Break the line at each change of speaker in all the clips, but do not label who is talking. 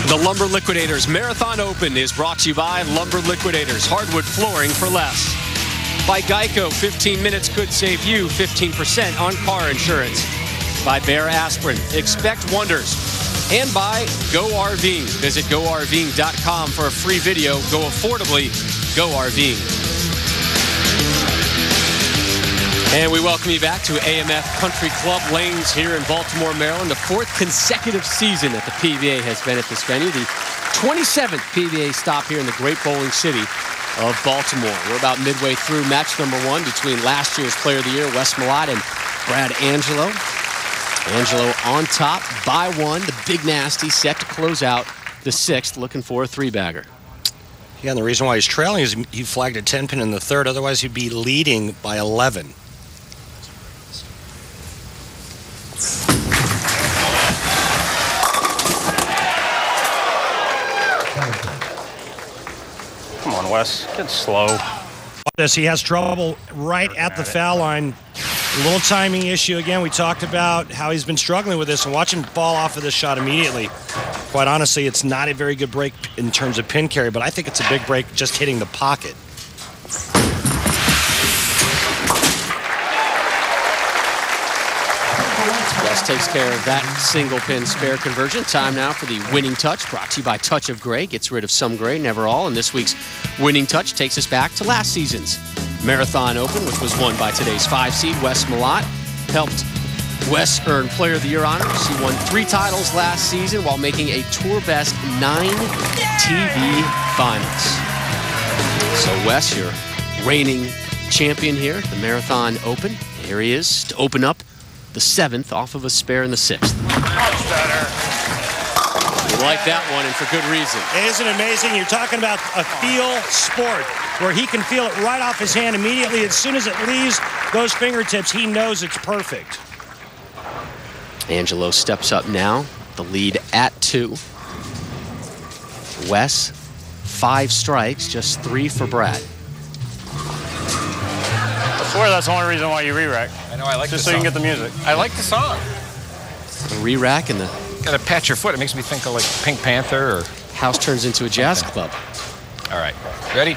The Lumber Liquidators Marathon Open is brought to you by Lumber Liquidators, hardwood flooring for less. By Geico, 15 minutes could save you 15% on car insurance. By Bear Aspirin, expect wonders. And by Go RVing. Visit GoRVing.com for a free video. Go affordably, Go RVing. And we welcome you back to AMF Country Club Lanes here in Baltimore, Maryland. The 4th consecutive season that the PBA has been at this venue. The 27th PBA stop here in the great bowling city of Baltimore. We're about midway through match number 1 between last year's Player of the Year, Wes Malott, and Brad Angelo. Angelo on top by 1. The Big Nasty set to close out the 6th, looking for a 3-bagger.
Yeah, and the reason why he's trailing is he flagged a 10-pin in the 3rd. Otherwise, he'd be leading by 11.
Come on, Wes. Get slow.
He has trouble right at the foul line. A little timing issue again. We talked about how he's been struggling with this, and watch him fall off of this shot immediately. Quite honestly, it's not a very good break in terms of pin carry, but I think it's a big break just hitting the pocket.
Wes takes care of that single pin spare conversion. Time now for the winning touch, brought to you by Touch of Gray. Gets rid of some gray, never all. And this week's winning touch takes us back to last season's Marathon Open, which was won by today's 5-seed Wes Malott. Helped Wes earn Player of the Year honors. He won 3 titles last season while making a tour best 9 TV finals. So Wes, your reigning champion here at the Marathon Open. Here he is to open up the 7th off of a spare in the 6th. You like that one, and for good reason.
Isn't it amazing? You're talking about a feel sport where he can feel it right off his hand immediately. As soon as it leaves those fingertips, he knows it's perfect.
Angelo steps up now, the lead at 2. Wes, 5 strikes, just 3 for Brad.
I swear that's the only reason why you re-rack.
I know, I like
just
the
so you
song.
can get the music.
I like the song.
The re-rack and the
Gotta pat your foot. It makes me think of like Pink Panther or...
house turns into a jazz club.
All right. Ready?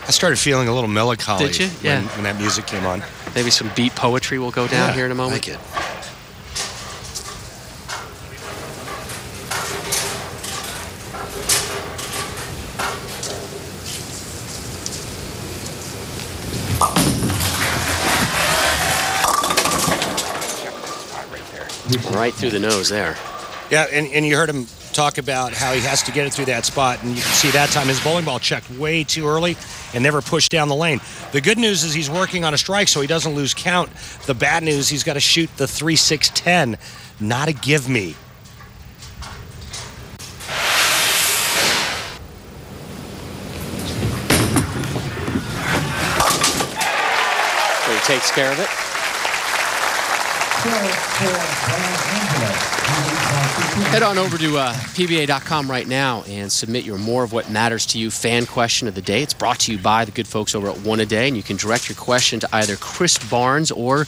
I started feeling a little melancholy.
Did you? Yeah.
When that music came on.
Maybe some beat poetry will go down here in a moment.
I like it.
Right through the nose there.
Yeah, and you heard him talk about how he has to get it through that spot, and you can see that time his bowling ball checked way too early and never pushed down the lane. The good news is he's working on a strike so he doesn't lose count. The bad news, he's got to shoot the 3-6-10, not a give me.
So he takes care of it. Head on over to PBA.com right now and submit your More of What Matters to You fan question of the day. It's brought to you by the good folks over at One A Day, and you can direct your question to either Chris Barnes or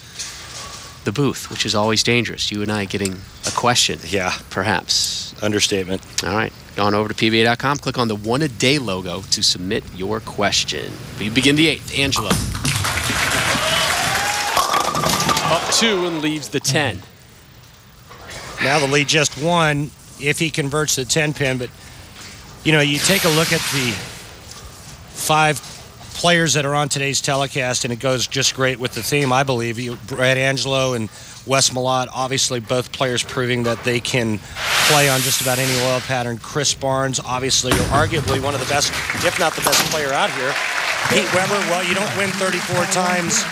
the booth, which is always dangerous. You and I getting a question.
Yeah.
Perhaps.
Understatement.
All right. Go on over to PBA.com. Click on the One A Day logo to submit your question. We begin the 8th. Angelo. Up 2 and leaves the 10.
Now the lead just 1 if he converts the 10-pin. But, you know, you take a look at the 5 players that are on today's telecast, and it goes just great with the theme, I believe. Brad Angelo and Wes Malott, obviously both players proving that they can play on just about any oil pattern. Chris Barnes, obviously, arguably one of the best, if not the best player out here. Pete Weber, well, you don't win 34 times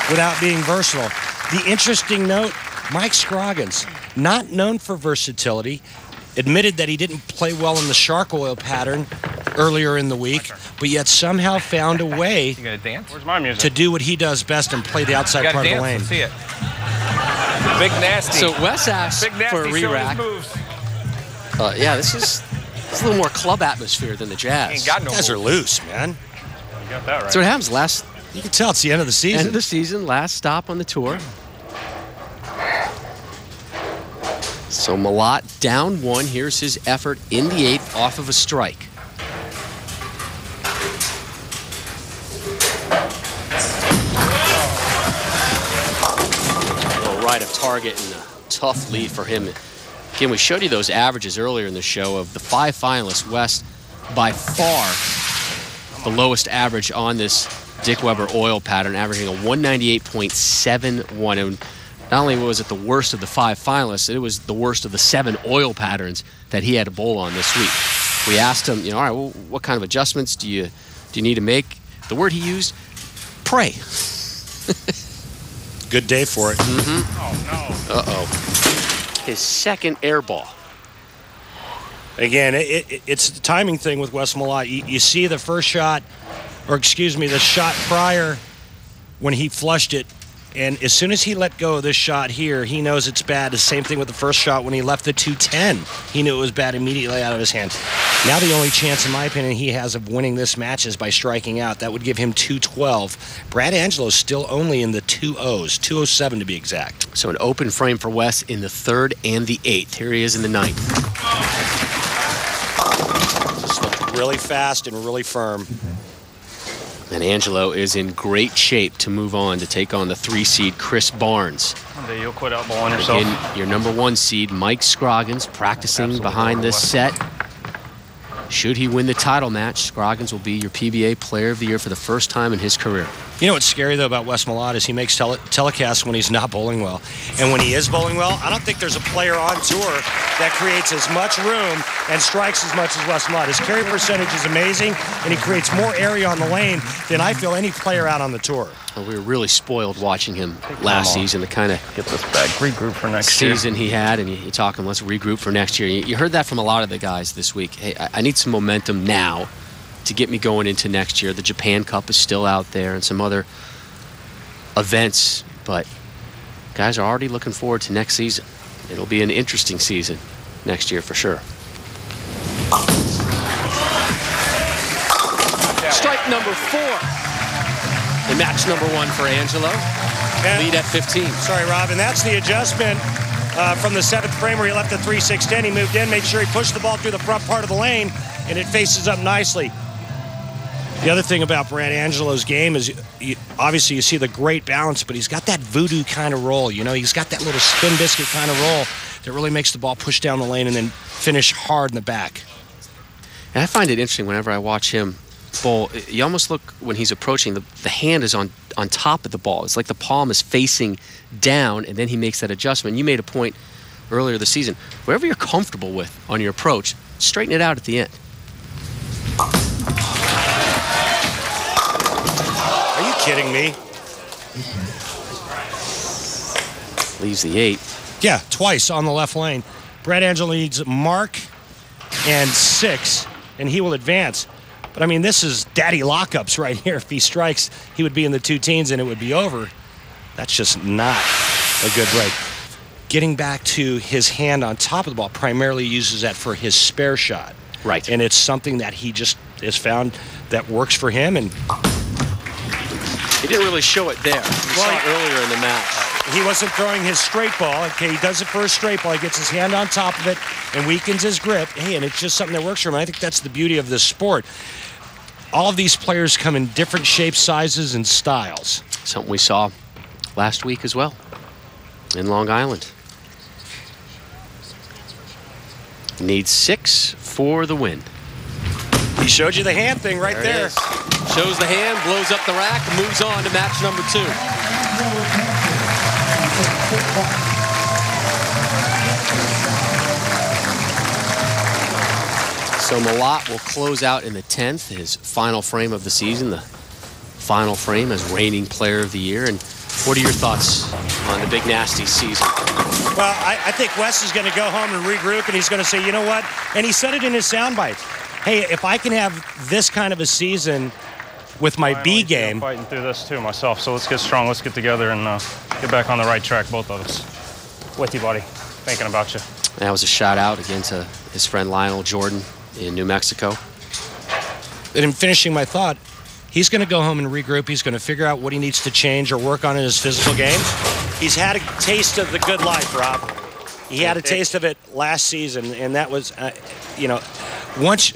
without being versatile. The interesting note, Mike Scroggins, not known for versatility, admitted that he didn't play well in the shark oil pattern earlier in the week, but yet somehow found a way
You gonna dance?
Where's my music?
to do what he does best and play the outside
You
part
gotta
of the
dance.
lane.
Let's see it. Big Nasty.
So Wes asks
Big Nasty
for a
showing
re-rack.
his moves.
Yeah, this is a little more club atmosphere than the Jazz.
Ain't got no
You guys are
moves.
loose, man.
You got that right.
So what happens last
You can tell it's the end of the season.
end of the season, last stop on the tour. So Malott down 1. Here's his effort in the 8th off of a strike. A little right of target and a tough lead for him. Again, we showed you those averages earlier in the show of the 5 finalists. West, by far, the lowest average on this Dick Weber oil pattern, averaging a 198.71. And not only was it the worst of the 5 finalists, it was the worst of the 7 oil patterns that he had to bowl on this week. We asked him, all right, well, what kind of adjustments do you need to make? The word he used, pray.
Good day for it.
Mm-hmm. Oh, no. Uh-oh. His second air ball.
Again, it's the timing thing with Wes Malott. You see the first shot, or excuse me, the shot prior when he flushed it, and as soon as he let go of this shot here, he knows it's bad. The same thing with the first shot when he left the 210. He knew it was bad immediately out of his hand. Now the only chance, in my opinion, he has of winning this match is by striking out. That would give him 212. Brad Angelo's still only in the 2-0s, 207 to be exact.
So an open frame for Wes in the 3rd and the 8th. Here he is in the 9th.
Just looked really fast and really firm.
And Angelo is in great shape to move on to take on the 3 seed Chris Barnes.
One day you'll quit outballing yourself.
Again, your number 1 seed Mike Scroggins practicing behind this set. Should he win the title match, Scroggins will be your PBA Player of the Year for the first time in his career.
You know what's scary, though, about Wes Malott is he makes telecasts when he's not bowling well. And when he is bowling well, I don't think there's a player on tour that creates as much room and strikes as much as Wes Malott. His carry percentage is amazing, and he creates more area on the lane than I feel any player out on the tour.
Well, we were really spoiled watching him last season, the kind of
get this back, regroup for next year.
Season he had, and you talk him, let's regroup for next year. You heard that from a lot of the guys this week. Hey, I need some momentum now to get me going into next year. The Japan Cup is still out there and some other events, but guys are already looking forward to next season. It'll be an interesting season next year for sure. Strike number 4 in match number 1 for Angelo. Lead at 15.
Sorry, Rob, and that's the adjustment from the 7th frame where he left the 3-6-10. He moved in, made sure he pushed the ball through the front part of the lane, and it faces up nicely. The other thing about Brad Angelo's game is obviously you see the great balance, but he's got that voodoo kind of roll. You know, he's got that little spin biscuit kind of roll that really makes the ball push down the lane and then finish hard in the back.
And I find it interesting whenever I watch him bowl. You almost look when he's approaching, the hand is on top of the ball. It's like the palm is facing down, and then he makes that adjustment. You made a point earlier this season. Whatever you're comfortable with on your approach, straighten it out at the end.
Are you kidding me?
Leaves the 8.
Yeah, twice on the left lane. Brad Angelo needs mark and 6, and he will advance. But, I mean, this is daddy lockups right here. If he strikes, he would be in the 2 teens, and it would be over. That's just not a good break. Getting back to his hand on top of the ball, primarily uses that for his spare shot.
Right.
And it's something that he just has found that works for him. And
he didn't really show it there. We saw it earlier in the match.
He wasn't throwing his straight ball. Okay, he does it for a straight ball. He gets his hand on top of it and weakens his grip. Hey, and it's just something that works for him. I think that's the beauty of this sport. All of these players come in different shapes, sizes, and styles.
Something we saw last week as well in Long Island. Needs 6 for the win.
He showed you the hand thing right there.
Shows the hand, blows up the rack, and moves on to match number 2. So Malott will close out in the 10th, his final frame of the season, the final frame as reigning Player of the Year. And what are your thoughts on the Big Nasty season?
Well, I think Wes is going to go home and regroup, and he's going to say, you know what? And he said it in his soundbite. Hey, if I can have this kind of a season with my B game.
I'm fighting through this too myself, so let's get strong. Let's get together and get back on the right track, both of us. With you, buddy. Thinking about you.
That was a shout out again to his friend Lionel Jordan in New Mexico.
And in finishing my thought, he's going to go home and regroup. He's going to figure out what he needs to change or work on in his physical game. He's had a taste of the good life, Rob. He had a taste of it last season, and that was, you know, once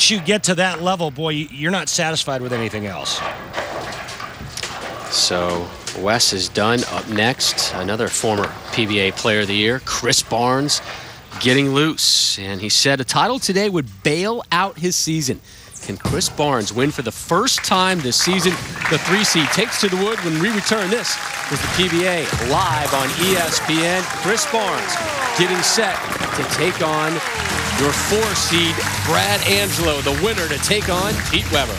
you get to that level, boy, you're not satisfied with anything else.
So Wes is done. Up next, another former PBA Player of the Year, Chris Barnes, getting loose. And he said a title today would bail out his season. Can Chris Barnes win for the first time this season? The 3 seed takes to the wood when we return. This is the PBA live on ESPN. Chris Barnes getting set to take on your 4 seed, Brad Angelo, the winner, to take on Pete Weber.